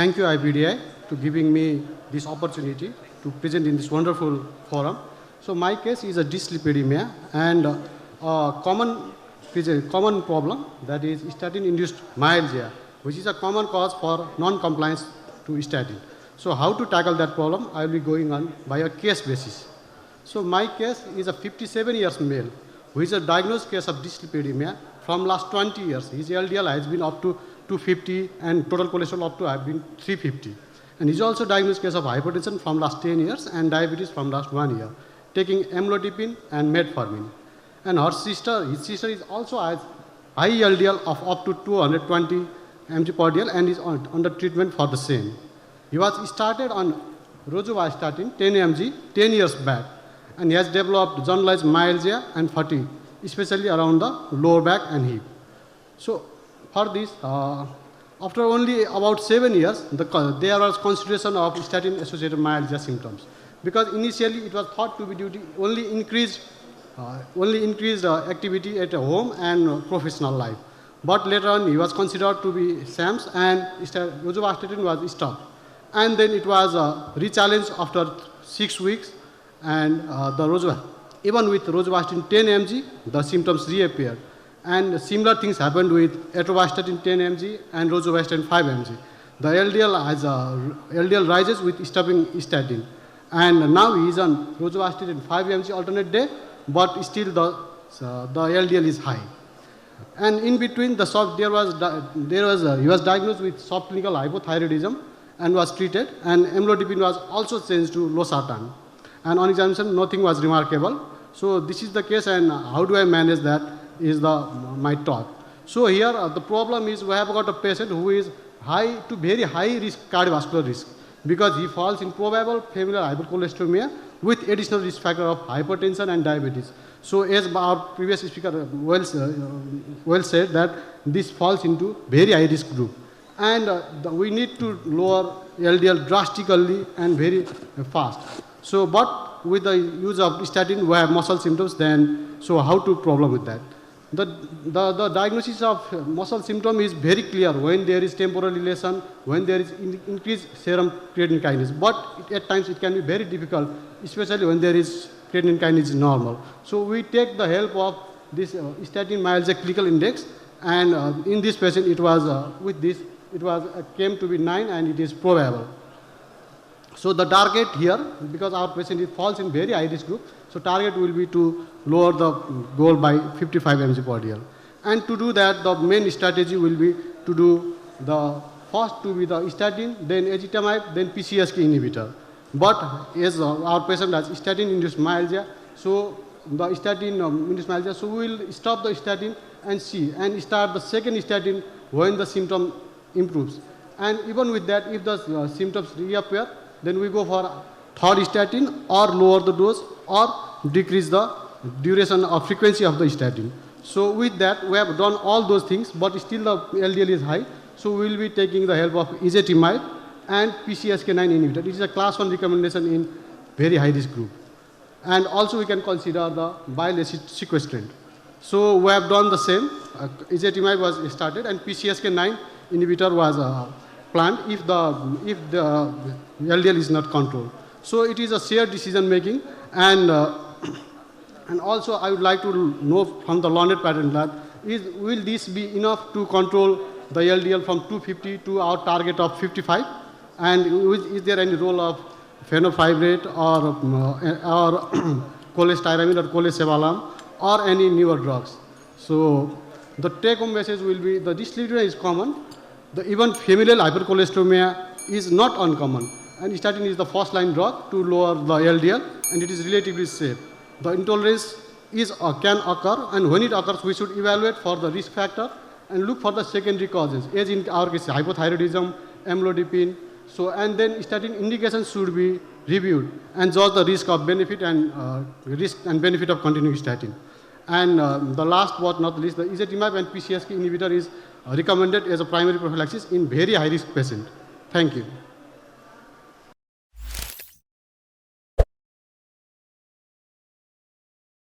Thank you, IPDI, to giving me this opportunity to present in this wonderful forum. So my case is a dyslipidemia and common problem, that is statin-induced myalgia, which is a common cause for non-compliance to statin. So how to tackle that problem, I will be going on by a case basis. So my case is a 57 years male who is a diagnosed case of dyslipidemia from last 20 years. His LDL has been up to 250 and total cholesterol up to have been 350. And he's also diagnosed case of hypertension from last 10 years and diabetes from last 1 year, taking amlodipine and metformin. And his sister is also has high LDL of up to 220 mg per dl and is under treatment for the same. He was started on rosuvastatin 10 mg 10 years back, and he has developed generalized myalgia and fatigue, especially around the lower back and hip. So for this, after only about 7 years, there was consideration of statin-associated myalgia symptoms, because initially it was thought to be due to only increased activity at home and professional life. But later on, he was considered to be SAMS, and rosuvastatin was stopped. And then it was rechallenged after 6 weeks, and even with rosuvastatin 10 mg, the symptoms reappeared. And similar things happened with atorvastatin 10 mg and rosuvastatin 5 mg. The LDL rises with stopping statin. And now he is on rosuvastatin 5 mg alternate day, but still the LDL is high. And in between, he was diagnosed with subclinical hypothyroidism and was treated, and amlodipine was also changed to losartan. And on examination, nothing was remarkable. So this is the case, and how do I manage that is my talk. So here the problem is we have got a patient who is high to very high risk, cardiovascular risk, because he falls in probable familial hypercholesteremia with additional risk factor of hypertension and diabetes. So as our previous speaker well said, that this falls into very high risk group. And we need to lower LDL drastically and very fast. So, but with the use of statin, we have muscle symptoms, then, so how to problem with that? The diagnosis of muscle symptom is very clear when there is temporal elevation, when there is increased serum creatine kinase. But at times it can be very difficult, especially when there is creatine kinase normal. So we take the help of this statin myalgia clinical index, and in this patient it was came to be 9, and it is probable. So the target here, because our patient falls in very high risk group, so target will be to lower the goal by 55 mg per dl. And to do that, the main strategy will be to do the first to be the statin, then ezetimibe, then PCSK inhibitor. But as our patient has statin-induced myalgia, so the statin-induced myalgia, so we will stop the statin and start the second statin when the symptom improves. And even with that, if the symptoms reappear, then we go for third statin or lower the dose or decrease the duration or frequency of the statin. So with that, we have done all those things, but still the LDL is high. So we will be taking the help of ezetimibe and PCSK9 inhibitor. It is a class 1 recommendation in very high risk group. And also we can consider the bile acid sequestrant. So we have done the same. Ezetimibe was started and PCSK9 inhibitor was planned if the LDL is not controlled. So it is a shared decision making, and also I would like to know from the learned pattern lab, will this be enough to control the LDL from 250 to our target of 55? And is there any role of fenofibrate or cholestyramine or cholesevalam or any newer drugs? So the take-home message will be the dyslipidemia is common. Even familial hypercholesteremia is not uncommon, and statin is the first line drug to lower the LDL, and it is relatively safe. The intolerance can occur, and when it occurs, we should evaluate for the risk factor and look for the secondary causes, as in our case, hypothyroidism, amlodipine. So, and then statin indications should be reviewed and judge the risk of benefit and benefit of continuing statin. And the last but not least, the ezetimibe and PCSK inhibitor is recommended as a primary prophylaxis in very high risk patient. Thank you.